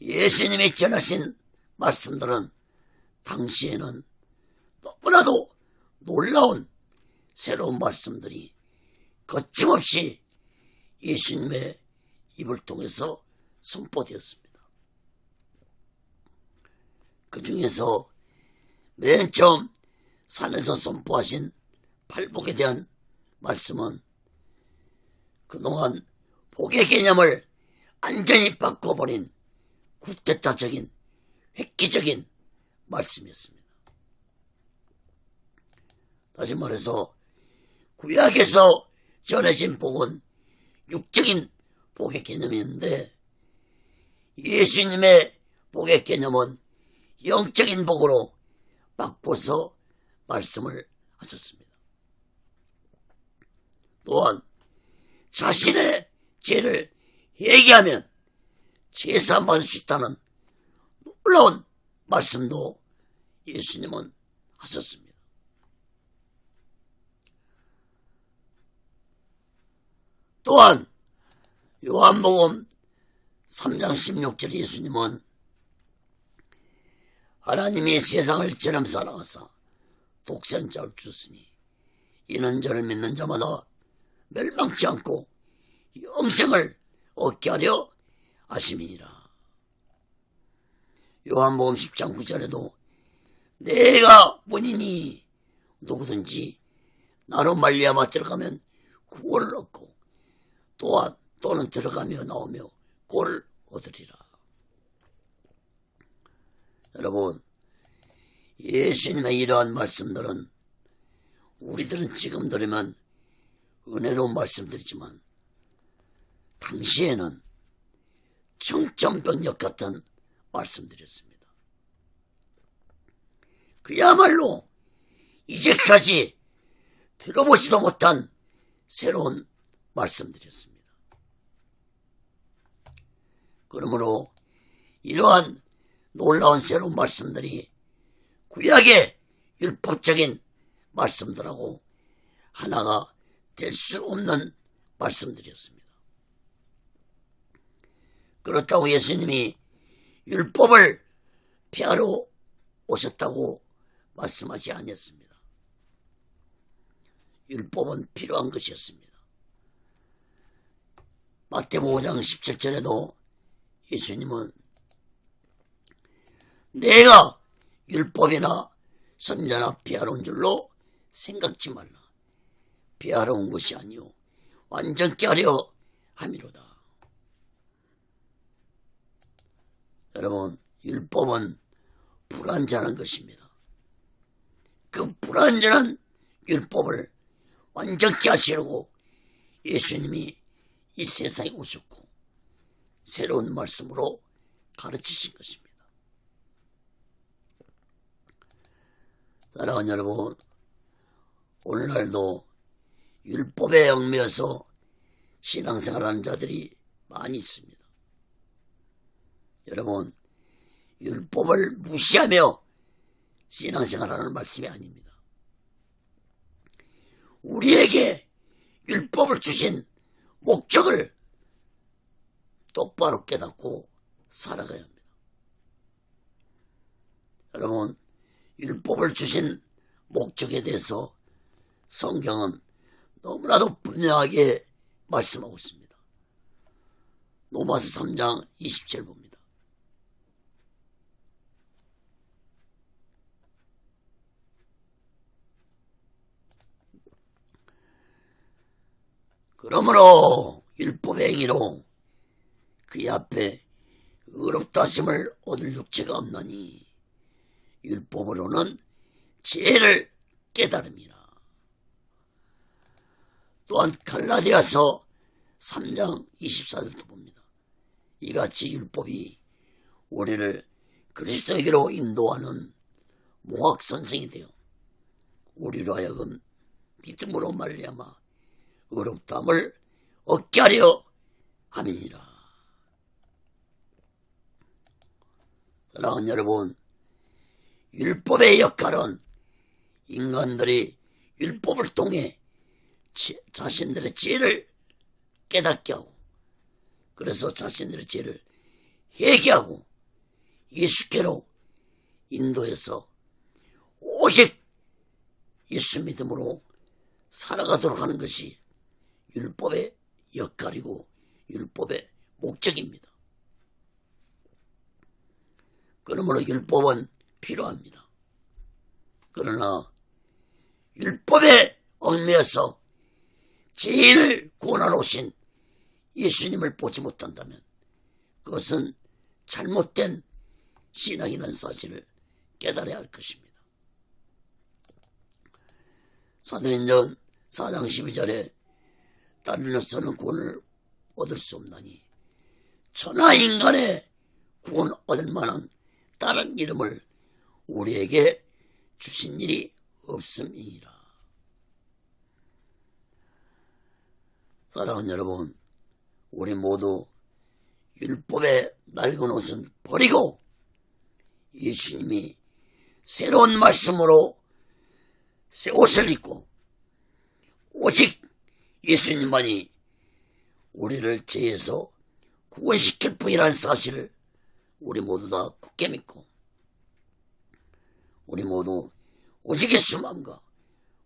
예수님이 전하신 말씀들은 당시에는 너무나도 놀라운 새로운 말씀들이 거침없이 예수님의 입을 통해서 선포되었습니다. 그 중에서 맨 처음 산에서 선포하신 팔복에 대한 말씀은 그동안 복의 개념을 완전히 바꿔버린 쿠데타적인 획기적인 말씀이었습니다. 다시 말해서 구약에서 전해진 복은 육적인 복의 개념이었는데, 예수님의 복의 개념은 영적인 복으로 바꿔서 말씀을 하셨습니다. 또한 자신의 죄를 회개하면 제사함 받을 수 있다는 놀라운 말씀도 예수님은 하셨습니다. 또한 요한복음 3장 16절 예수님은 하나님이 세상을 이처럼 사랑하사 독생자를 주시니 이는 저를 믿는 자마다 멸망치 않고 영생을 얻게 하려 하심이니라. 요한복음 10장 9절에도 내가 문이니 누구든지 나로 말미암아 들어가면 구원을 얻고 또는 들어가며 나오며 구원을 얻으리라. 여러분, 예수님의 이러한 말씀들은 우리들은 지금 들으면 은혜로운 말씀들이지만 당시에는 청천벽력 같은 말씀들이었습니다. 그야말로 이제까지 들어보지도 못한 새로운 말씀드렸습니다. 그러므로 이러한 놀라운 새로운 말씀들이 구약의 율법적인 말씀들하고 하나가 될 수 없는 말씀들이었습니다. 그렇다고 예수님이 율법을 폐하러 오셨다고 말씀하지 않았습니다. 율법은 필요한 것이었습니다. 마태복음 5장 17절에도 예수님은 내가 율법이나 선자나 폐하러 온 줄로 생각지 말라. 폐하러 온 것이 아니요 완전케 하려 함이로다. 여러분, 율법은 불완전한 것입니다. 그 불완전한 율법을 완전케 하시려고 예수님이 이 세상에 오셨고 새로운 말씀으로 가르치신 것입니다. 사랑하는 여러분, 오늘날도 율법에 얽매여서 신앙생활하는 자들이 많이 있습니다. 여러분, 율법을 무시하며 신앙생활하는 말씀이 아닙니다. 우리에게 율법을 주신 목적을 똑바로 깨닫고 살아가야 합니다. 여러분, 율법을 주신 목적에 대해서 성경은 너무나도 분명하게 말씀하고 있습니다. 로마서 3장 20절 봅니다. 그러므로 율법의 행위로 그의 앞에 의롭다 하심을 얻을 육체가 없나니 율법으로는 죄를 깨달음이라. 또한 갈라디아서 3장 24절도 봅니다. 이같이 율법이 우리를 그리스도에게로 인도하는 몽학 선생이 되어 우리로 하여금 믿음으로 말미암아 의롭다함을 얻게 하려 함이니라. 사랑하는 여러분, 율법의 역할은 인간들이 율법을 통해 자신들의 죄를 깨닫게 하고, 그래서 자신들의 죄를 회개하고 예수께로 인도해서 오직 예수 믿음으로 살아가도록 하는 것이 율법의 역할이고 율법의 목적입니다. 그러므로 율법은 필요합니다. 그러나 율법에 얽매여서 죄인을 구원하러 오신 예수님을 보지 못한다면 그것은 잘못된 신앙이라는 사실을 깨달아야 할 것입니다. 사도행전 4장 12절에 다른 이로서는 구원을 얻을 수 없나니 천하 인간의 구원 얻을 만한 다른 이름을 우리에게 주신 일이 없음이니라. 사랑하는 여러분, 우리 모두 율법의 낡은 옷은 버리고 예수님이 새로운 말씀으로 새 옷을 입고 오직 예수님만이 우리를 죄에서 구원시킬 분이라는 사실을 우리 모두 다 굳게 믿고 우리 모두 오직 예수만과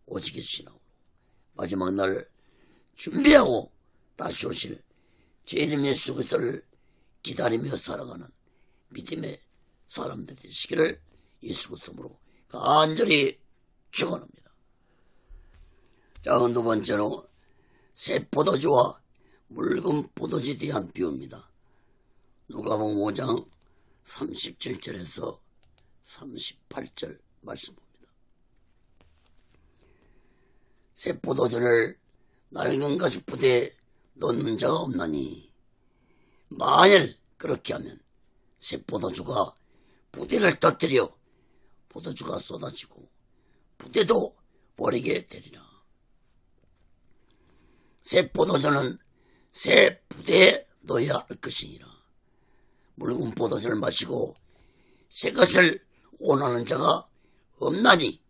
오직 예수님으로 마지막 날 준비하고 다시 오실 주님 예수 그리스도를 기다리며 살아가는 믿음의 사람들이 되시기를 예수 그리스도로 간절히 축원합니다. 자, 두 번째로 새 포도주와 묽은 포도주에 대한 비유입니다. 누가복음 5장 37절에서 38절 말씀 봅니다. 새 포도주를 낡은 가죽부대에 넣는 자가 없나니 만일 그렇게 하면 새 포도주가 부대를 터뜨려 포도주가 쏟아지고 부대도 버리게 되리라. 새 포도주는 새 부대에 넣어야 할 것이니라. 묽은 포도주를 마시고 새 것을 원하는 자가 없나니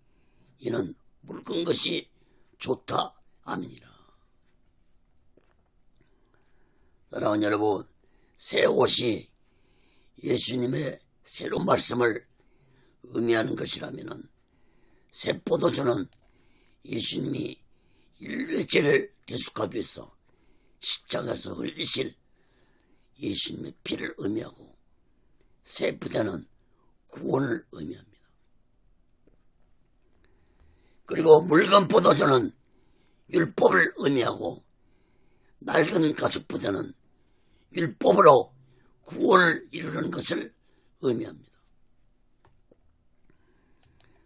이는 묽은 것이 좋다 함이니라. 사랑하는 여러분, 새 옷이 예수님의 새로운 말씀을 의미하는 것이라면 새 포도주는 예수님이 인류의 죄를 대속하기 위해서 십자가에서 흘리실 예수님의 피를 의미하고 새 부대는 구원을 의미합니다. 그리고 묽은 포도주는 율법을 의미하고 낡은 가죽 부대는 율법으로 구원을 이루는 것을 의미합니다.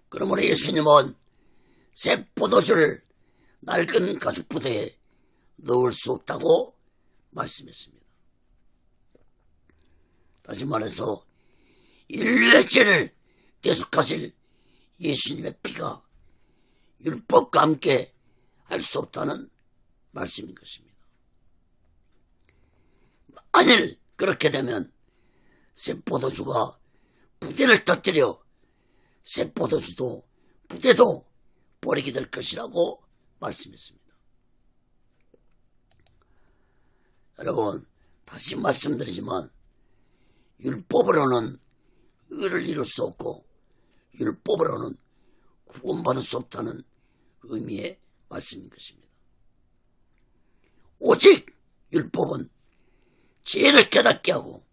그러므로 예수님은 새 포도주를 낡은 가죽 부대에 넣을 수 없다고 말씀했습니다. 다시 말해서 인류의 죄를 대속하실 예수님의 피가 율법과 함께 할 수 없다는 말씀인 것입니다. 만일 그렇게 되면 새 포도주가 부대를 터뜨려 새 포도주도 부대도 버리게 될 것이라고 말씀했습니다. 여러분, 다시 말씀드리지만 율법으로는 의를 이룰 수 없고 율법으로는 구원받을 수 없다는 의미의 말씀인 것입니다. 오직 율법은 죄를 깨닫게 하고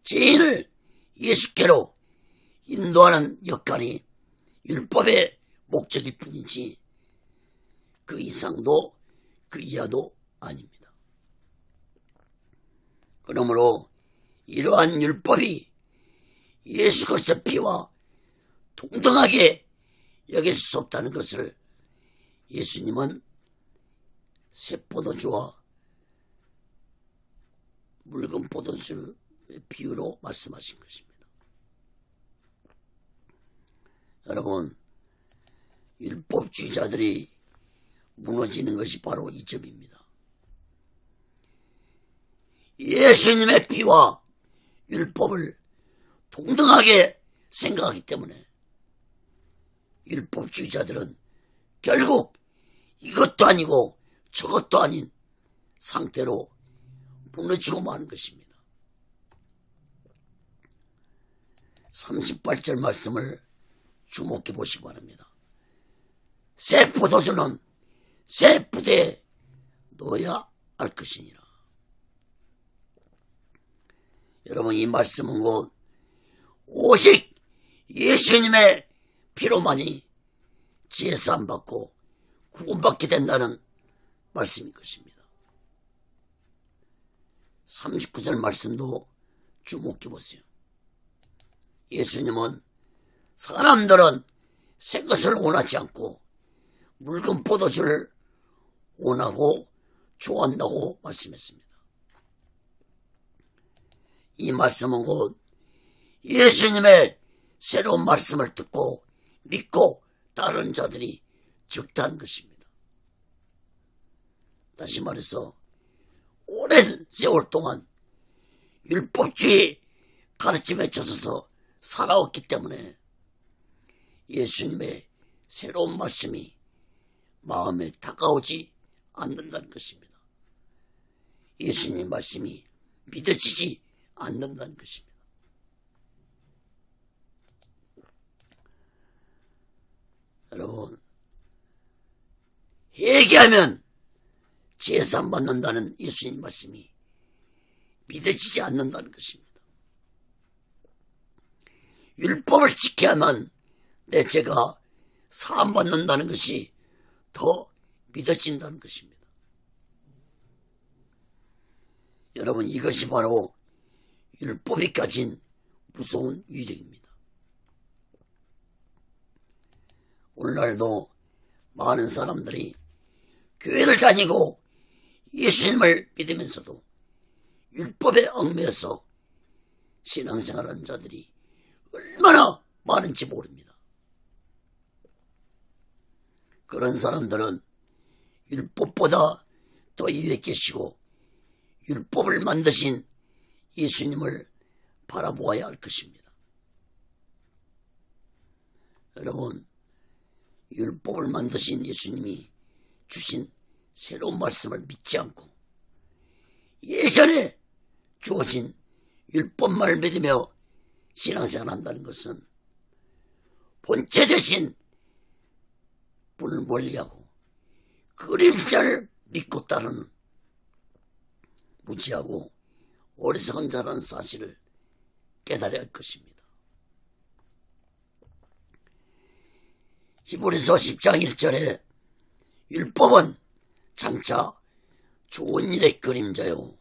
죄인을 예수께로 인도하는 역할이 율법의 목적일 뿐이지 그 이상도 그 이하도 아닙니다. 그러므로 이러한 율법이 예수 그리스도의 피와 동등하게 여길 수 없다는 것을 예수님은 새 포도주와 묽은 포도주의 비유로 말씀하신 것입니다. 여러분, 율법주의자들이 무너지는 것이 바로 이 점입니다. 예수님의 피와 율법을 동등하게 생각하기 때문에 율법주의자들은 결국 이것도 아니고 저것도 아닌 상태로 무너지고 마는 것입니다. 38절 말씀을 주목해 보시기 바랍니다. 새 포도주는 새 부대에 넣어야 할 것이니라. 여러분, 이 말씀은 곧 오직 예수님의 피로만이 제사함 받고 구원받게 된다는 말씀인 것입니다. 39절 말씀도 주목해 보세요. 예수님은 사람들은 새 것을 원하지 않고 묽은 포도주를 원하고 좋아한다고 말씀했습니다. 이 말씀은 곧 예수님의 새로운 말씀을 듣고 믿고 따르는 자들이 적다는 것입니다. 다시 말해서 오랜 세월 동안 율법주의 가르침에 젖어서 살아왔기 때문에 예수님의 새로운 말씀이 마음에 다가오지 않는다는 것입니다. 예수님의 말씀이 믿어지지 않는다는 것입니다. 여러분, 회개하면 제사 받는다는 예수님 말씀이 믿어지지 않는다는 것입니다. 율법을 지켜야만 내 죄가 사함 받는다는 것이 더 믿어진다는 것입니다. 여러분, 이것이 바로 율법이 가진 무서운 위력입니다. 오늘날도 많은 사람들이 교회를 다니고 예수님을 믿으면서도 율법에 얽매여서 신앙생활하는 자들이 얼마나 많은지 모릅니다. 그런 사람들은 율법보다 더 위에 계시고 율법을 만드신 예수님을 바라보아야 할 것입니다. 여러분, 율법을 만드신 예수님이 주신 새로운 말씀을 믿지 않고 예전에 주어진 율법만 믿으며 신앙생활 한다는 것은 본체 대신 분을 멀리하고 그림자를 믿고 따르는 무지하고 어리석은 자라는 사실을 깨달아야 할 것입니다. 히브리서 10장 1절에 율법은 장차 좋은 일의 그림자요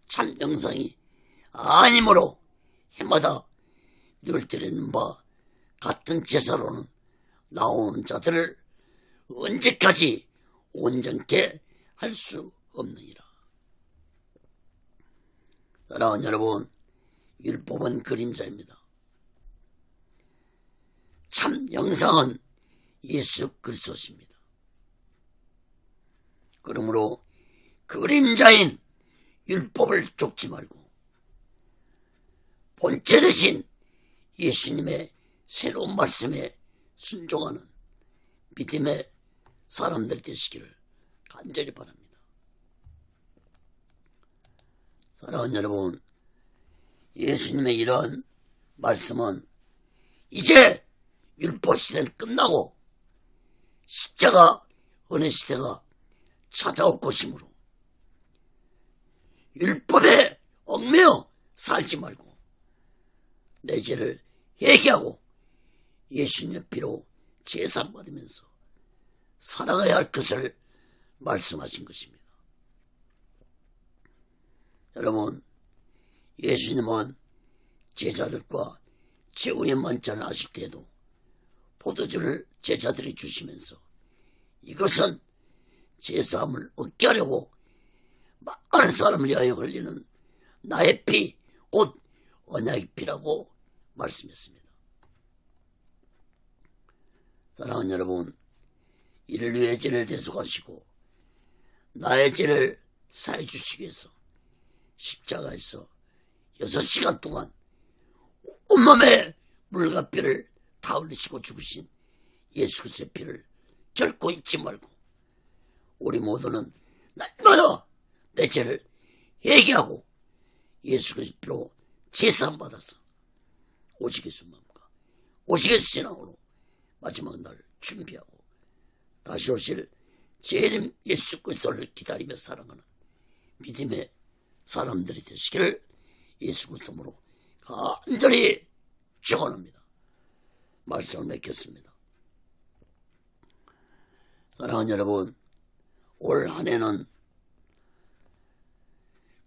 참 영상이 아니므로 해마다 늘 드리는 바 같은 제사로는 나오는 자들을 언제까지 온전케 할 수 없느니라. 사랑하는 여러분, 율법은 그림자입니다. 참 영상은 예수 그리스도십니다. 그러므로 그림자인 율법을 쫓지 말고 본체 대신 예수님의 새로운 말씀에 순종하는 믿음의 사람들 되시기를 간절히 바랍니다. 사랑하는 여러분, 예수님의 이러한 말씀은 이제 율법 시대는 끝나고 십자가 은혜 시대가 찾아올 것이므로 율법에 얽매여 살지 말고 내 죄를 회개하고 예수님의 피로 제사 받으면서 살아가야 할 것을 말씀하신 것입니다. 여러분, 예수님은 제자들과 최후의 만찬을 하실 때에도 포도주를 제자들이 주시면서 이것은 제사함을 얻게 하려고 많은 사람을 위하여 흘리는 나의 피, 곧 언약의 피라고 말씀했습니다. 사랑하는 여러분, 이를 위해 죄를 대속하시고 나의 죄를 사해 주시기 위해서 십자가에서 6시간 동안 온몸에 물과 피를 다 흘리시고 죽으신 예수 그리스도의 피를 결코 잊지 말고 우리 모두는 날마다 내 죄를 회개하고 예수 그리스도의 피로 제사함받아서 오직 예수 마음과 오직 예수 신앙으로 마지막 날 준비하고 다시 오실 재림 예수 그리스도를 기다리며 살아가는 믿음의 사람들이 되시기를 예수 그리스도로 간절히 축원합니다. 말씀을 맺겠습니다. 사랑하는 여러분, 올 한 해는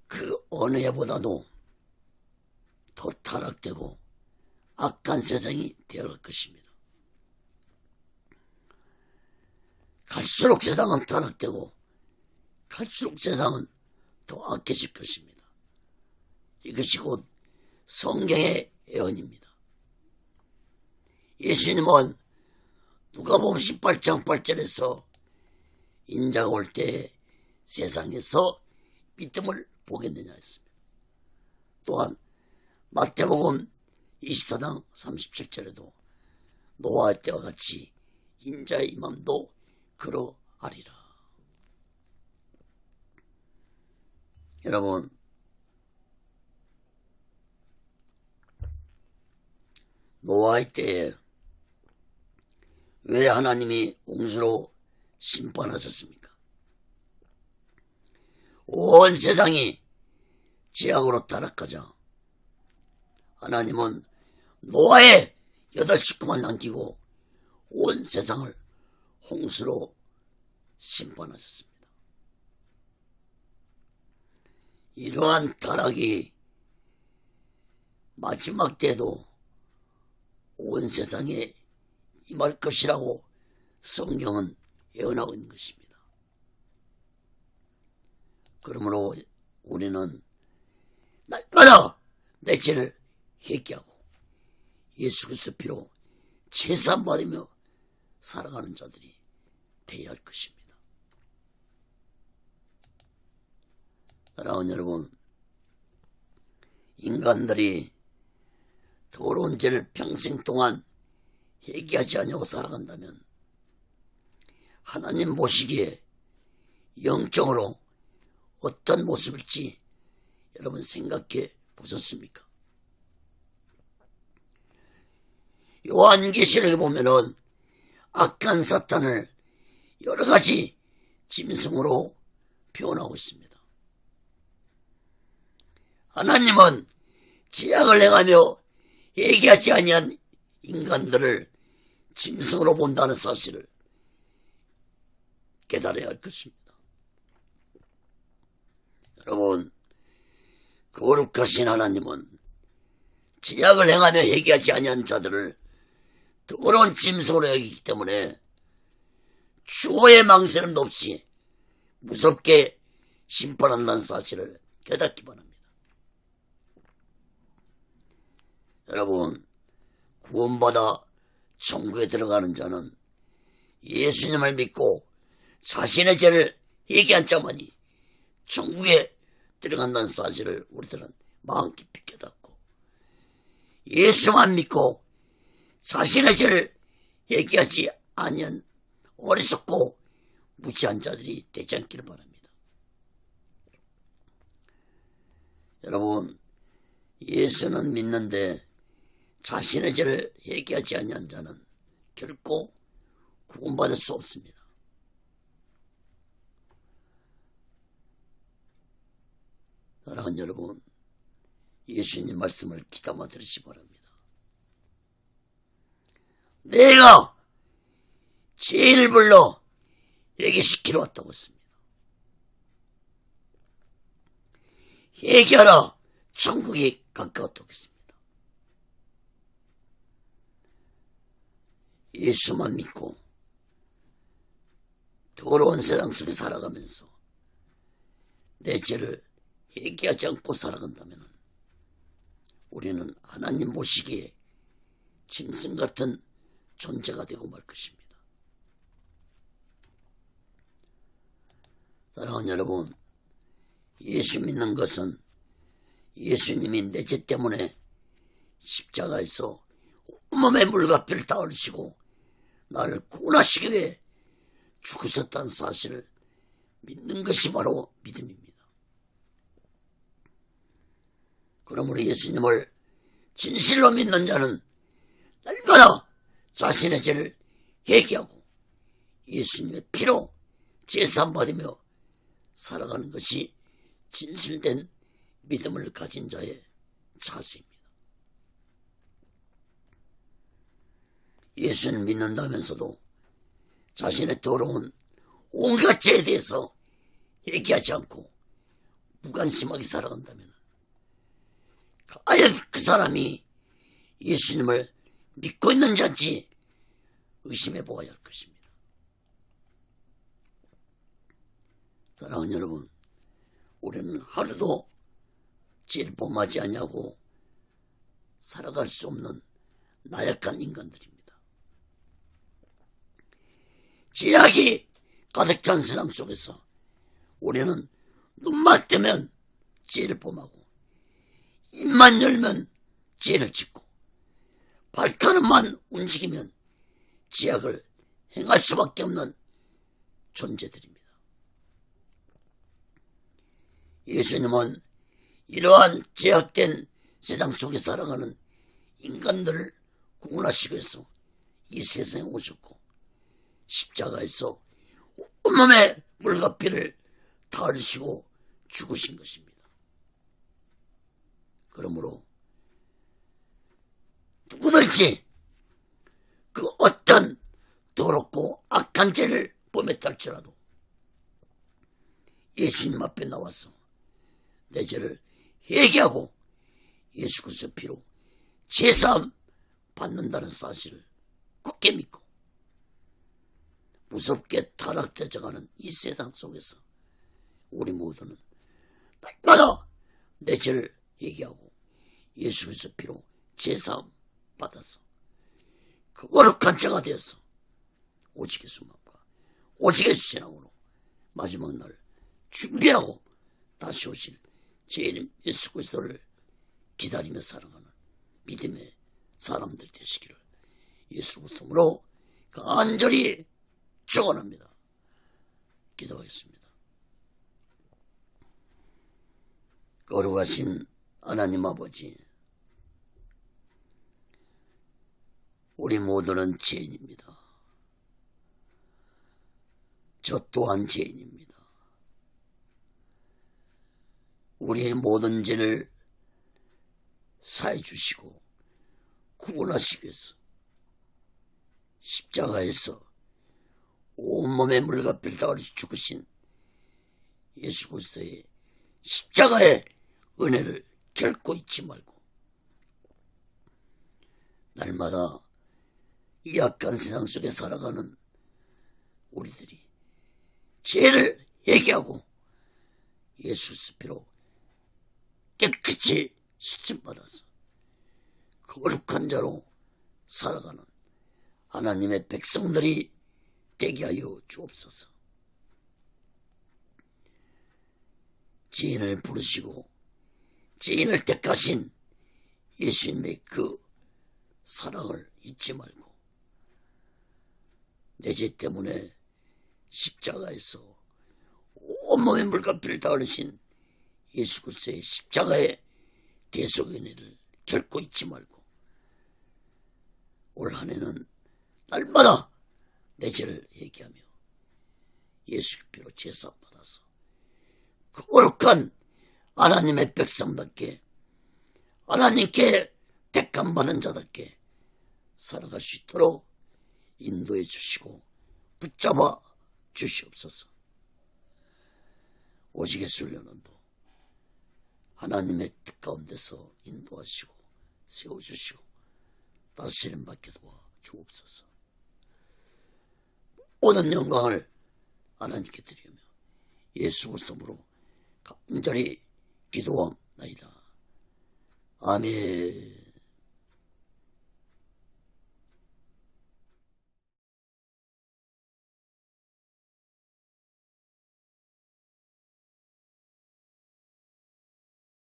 그 어느 해보다도 더 타락되고 악한 세상이 되어갈 것입니다. 갈수록 세상은 타락되고 갈수록 세상은 더 악해질 것입니다. 이것이 곧 성경의 예언입니다. 예수님은 누가복음 18장 8절에서 인자가 올 때 세상에서 믿음을 보겠느냐 했습니다. 또한 마태복음 24장 37절에도 노아의 때와 같이 인자의 임함도 그러하리라. 여러분, 노아의 때에 왜 하나님이 홍수로 심판하셨습니까? 온 세상이 죄악으로 타락하자 하나님은 노아의 8식구만 남기고 온 세상을 홍수로 심판하셨습니다. 이러한 타락이 마지막 때도 온 세상에 임할 것이라고 성경은 예언하고 있는 것입니다. 그러므로 우리는 날마다 내 죄를 회개하고 예수 그리스도 피로 제사함받으며 살아가는 자들이 되어야 할 것입니다. 사랑하는 여러분, 인간들이 더러운 죄를 평생 동안 회개하지 않냐고 살아간다면 하나님 보시기에 영적으로 어떤 모습일지 여러분 생각해 보셨습니까? 요한계시록에 보면은 악한 사탄을 여러 가지 짐승으로 표현하고 있습니다. 하나님은 죄악을 행하며 회개하지 아니한 인간들을 짐승으로 본다는 사실을 깨달아야 할 것입니다. 여러분, 거룩하신 하나님은 죄악을 행하며 회개하지 아니한 자들을 더러운 짐승으로 여기기 때문에 추호의 망설임도 없이 무섭게 심판한다는 사실을 깨닫기 바랍니다. 여러분, 구원받아 천국에 들어가는 자는 예수님을 믿고 자신의 죄를 회개한 자만이 천국에 들어간다는 사실을 우리들은 마음 깊이 깨닫고 예수만 믿고 자신의 죄를 회개하지 아니한 어리석고 무지한 자들이 되지 않기를 바랍니다. 여러분, 예수는 믿는데 자신의 죄를 회개하지 아니한 자는 결코 구원받을 수 없습니다. 사랑하는 여러분, 예수님 말씀을 귀담아 들으시기 바랍니다. 내가 죄인을 불러 회개시키러 왔다고 했습니다. 회개하라, 천국이 가까웠다고 했습니다. 예수만 믿고 더러운 세상 속에 살아가면서 내 죄를 회개하지 않고 살아간다면 우리는 하나님 보시기에 짐승 같은 존재가 되고 말 것입니다. 사랑하는 여러분, 예수 믿는 것은 예수님이 내 죄 때문에 십자가에서 온몸에 물과 피를 다 흘리시고 나를 구원하시기 위해 죽으셨다는 사실을 믿는 것이 바로 믿음입니다. 그러므로 예수님을 진실로 믿는 자는 날마다 자신의 죄를 회개하고 예수님의 피로 제사함받으며 살아가는 것이 진실된 믿음을 가진 자의 자세입니다. 예수를 믿는다면서도 자신의 더러운 온갖 죄에 대해서 얘기하지 않고 무관심하게 살아간다면 과연 그 사람이 예수님을 믿고 있는지 아닌지 의심해 보아야 할 것입니다. 사랑하는 여러분, 우리는 하루도 죄를 범하지 않냐고 살아갈 수 없는 나약한 인간들입니다. 죄악이 가득 찬 세상 속에서 우리는 눈만 뜨면 죄를 범하고 입만 열면 죄를 짓고 발걸음만 움직이면 죄악을 행할 수밖에 없는 존재들입니다. 예수님은 이러한 죄악된 세상 속에 살아가는 인간들을 구원하시기 위해서 이 세상에 오셨고 십자가에서 온몸에 물과 피를 다 흘리시고 죽으신 것입니다. 그러므로 누구든지 그 어떤 더럽고 악한 죄를 범했다 할지라도 예수님 앞에 나와서 내 죄를 회개하고 예수 그리스도의 피로 제사함 받는다는 사실을 굳게 믿고 무섭게 타락되어가는 이 세상 속에서 우리 모두는 날마다 내 죄를 회개하고 예수 그리스도의 피로 제사함 받아서 그 거룩한 자가 되어서 오직의 순간과 오직의 신앙으로 마지막 날 준비하고 다시 오실 제1인 예수 그리스도를 기다리며 살아가는 믿음의 사람들 되시기를 예수 그리스도로 간절히 축원합니다. 기도하겠습니다. 거룩하신 하나님 아버지, 우리 모두는 죄인입니다. 저 또한 죄인입니다. 우리의 모든 죄를 사해 주시고 구원하시기 위해서 십자가에서 온몸에 물과 피를 다 흘리시 죽으신 예수 그리스도의 십자가의 은혜를 결코 잊지 말고 날마다 이 악한 세상 속에 살아가는 우리들이 죄를 회개하고 예수 그리스도 피로 깨끗이 씻음받아서 거룩한 자로 살아가는 하나님의 백성들이 되게 하여 주옵소서. 죄인을 부르시고 죄인을 택하신 예수님의 그 사랑을 잊지 말고 내 죄 때문에 십자가에서 온몸에 물과 피를 다 흘리신 예수 그리스도의 십자가의 대속의 은혜를 결코 잊지 말고 올 한 해는 날마다 내 죄를 회개하며 예수의 피로 제사 받아서 거룩한 하나님의 백성답게 하나님께 택함받은 자답게 살아갈 수 있도록 인도해 주시고 붙잡아 주시옵소서. 오직의 순례론도 하나님의 뜻 가운데서 인도하시고 세워주시고 다스림 받게 도와 주옵소서. 모든 영광을 하나님께 드리며 예수 그리스도로 간절히 기도하옵나이다. 아멘.